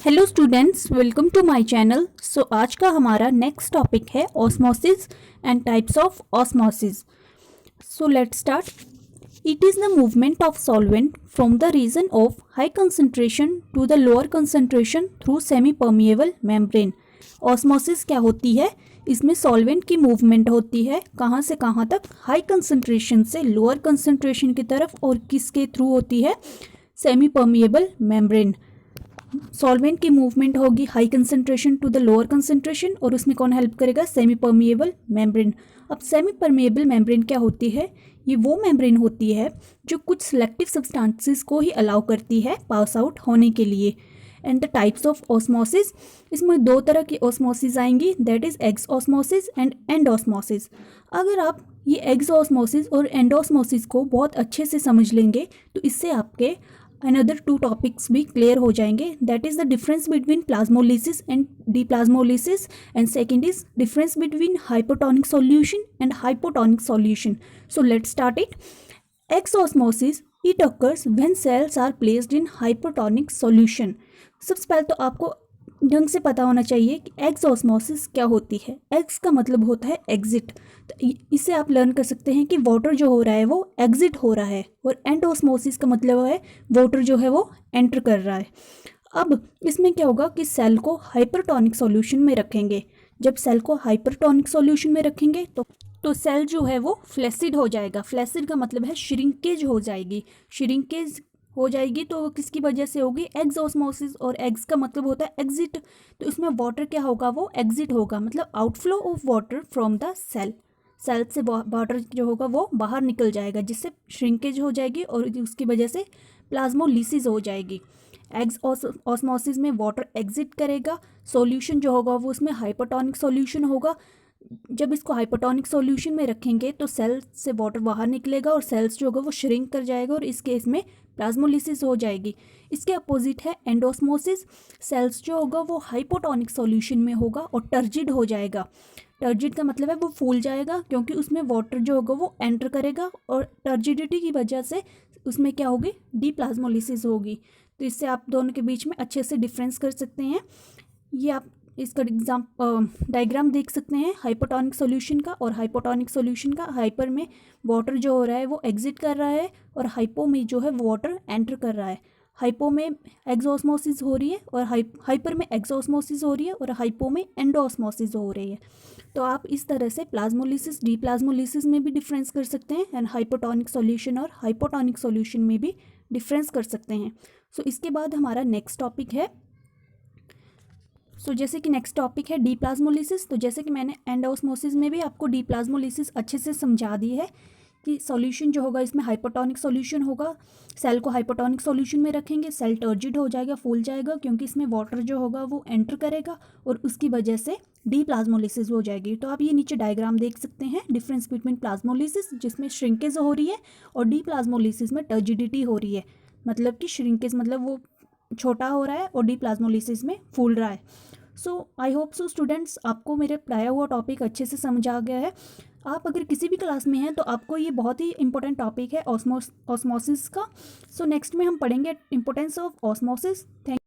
Hello students, welcome to my channel. So आज का हमारा नेक्स्ट टॉपिक है osmosis and types of osmosis. So let's start. It is the movement of solvent from the region of high concentration to the lower concentration through semi permeable membrane. Osmosis क्या होती है? इसमें solvent की movement होती है कहाँ से कहाँ तक? हाई कंसंट्रेशन से लोअर कंसंट्रेशन की तरफ, और किसके थ्रू होती है? Semi permeable membrane. सॉल्वेंट की मूवमेंट होगी high concentration to the lower concentration, और उसमें कौन हेल्प करेगा? Semi permeable membrane. अब सेमी परमिएबल मेम्ब्रेन क्या होती है? ये वो मेम्ब्रेन होती है जो कुछ सिलेक्टिव सब्सटेंसेस को ही अलाउ करती है पास आउट होने के लिए। And the types of osmosis, इसमें दो तरह की ऑस्मोसिस आएंगी, that is exosmosis and endosmosis. अगर आप ये एक्स ऑस्मोसिस और एंड ऑस्मोसिस को बहुत अच्छे से समझ लेंगे तो इससे आपके अनदर टू टॉपिक्स भी क्लियर हो जाएंगे, that is the difference between plasmolysis and deplasmolysis, and second is difference between hypotonic solution and hypotonic solution. So let's start it. Exosmosis it occurs when cells are placed in hypertonic solution। सबसे पहले तो आपको ढंग से पता होना चाहिए कि एक्सऑस्मोसिस क्या होती है। एक्स का मतलब होता है एग्जिट, तो इससे आप लर्न कर सकते हैं कि वाटर जो हो रहा है वो एग्जिट हो रहा है, और एंडोस्मोसिस का मतलब है वाटर जो है वो एंटर कर रहा है। अब इसमें क्या होगा कि सेल को हाइपरटोनिक सॉल्यूशन में रखेंगे। जब सेल को हाइपरटोनिक सॉल्यूशन में रखेंगे तो सेल जो है वो फ्लैसिड हो जाएगा। फ्लैसिड का मतलब है श्रिंकेज हो जाएगी। श्रिंकेज हो जाएगी तो किसकी वजह से होगी? एक्सऑस्मोसिस, और एक्स का मतलब होता है एग्जिट, तो इसमें वाटर क्या होगा? वो एग्जिट होगा, मतलब outflow of water from the cell. Cell से वाटर जो होगा वो बाहर निकल जाएगा, जिससे श्रिंकेज हो जाएगी और उसकी वजह से प्लाज्मोलिसिस हो जाएगी। एक्स ऑस्मोसिस में वाटर एग्जिट करेगा, सॉल्यूशन जो होगा वो उसमें हाइपोटोनिक सॉल्यूशन होगा। जब इसको हाइपोटोनिक सॉल्यूशन में रखेंगे तो सेल से वाटर बाहर निकलेगा और सेल्स जो होगा वो श्रिंक कर जाएगा, और इस केस में प्लाज्मोलिसिस हो जाएगी। इसके अपोजिट है एंडोस्मोसिस। सेल्स जो होगा वो हाइपोटोनिक सॉल्यूशन में होगा और टर्जिड हो जाएगा। टर्जिड का मतलब है वो फूल जाएगा, क्योंकि उसमें वाटर जो होगा वो एंटर करेगा, और टर्जिडिटी की वजह से उसमें क्या होगी? डीप्लाज्मोलिसिस होगी। तो इससे आप दोनों के बीच में अच्छे से डिफरेंस कर सकते हैं। ये आप इसका डायग्राम देख सकते हैं हाइपोटोनिक सॉल्यूशन का और हाइपोटोनिक सॉल्यूशन का। हाइपर में वाटर जो हो रहा है वो एग्जिट कर रहा है, और हाइपो में जो है वो वाटर एंटर कर रहा है। हाइपो में एक्सऑस्मोसिस हो रही है, और हाइपर में एक्सऑस्मोसिस हो रही है, और हाइपो में एंडोस्मोसिस हो रही है। तो आप इस तरह से प्लाज्मोलिसिस डीप्लाज्मोलिसिस में भी डिफरेंस कर सकते हैं, एंड हाइपोटोनिक सॉल्यूशन और हाइपोटोनिक सॉल्यूशन में भी डिफरेंस कर सकते हैं। सो इसके बाद हमारा नेक्स्ट टॉपिक है, जैसे कि नेक्स्ट टॉपिक है डीप्लाज्मोलिसिस। तो जैसे कि मैंने एंडोस्मोसिस में भी आपको डीप्लाज्मोलिसिस अच्छे से समझा दी है कि सॉल्यूशन जो होगा इसमें हाइपोटोनिक सॉल्यूशन होगा। सेल को हाइपोटोनिक सॉल्यूशन में रखेंगे, सेल टर्जिड हो जाएगा, फूल जाएगा, क्योंकि इसमें वाटर जो होगा वो एंटर करेगा, और उसकी वजह से डीप्लाज्मोलिसिस हो जाएगी। तो आप ये नीचे डायग्राम देख सकते हैं, डिफरेंस बिटवीन प्लाज्मोलिसिस जिसमें श्रिंकेज हो रही है, और डीप्लाज्मोलिसिस में टर्जिडिटी हो रही है। मतलब कि श्रिंकेज मतलब वो छोटा हो रहा है, और डीप्लाज्मोलिसिस में फूल रहा है। सो आई होप सो स्टूडेंट्स, आपको मेरे पढ़ाया हुआ टॉपिक अच्छे से समझ आ गया है। आप अगर किसी भी क्लास में हैं तो आपको ये बहुत ही इंपॉर्टेंट टॉपिक है ऑस्मोसिस का। सो नेक्स्ट में हम पढ़ेंगे इंपॉर्टेंस ऑफ ऑस्मोसिस। थैंक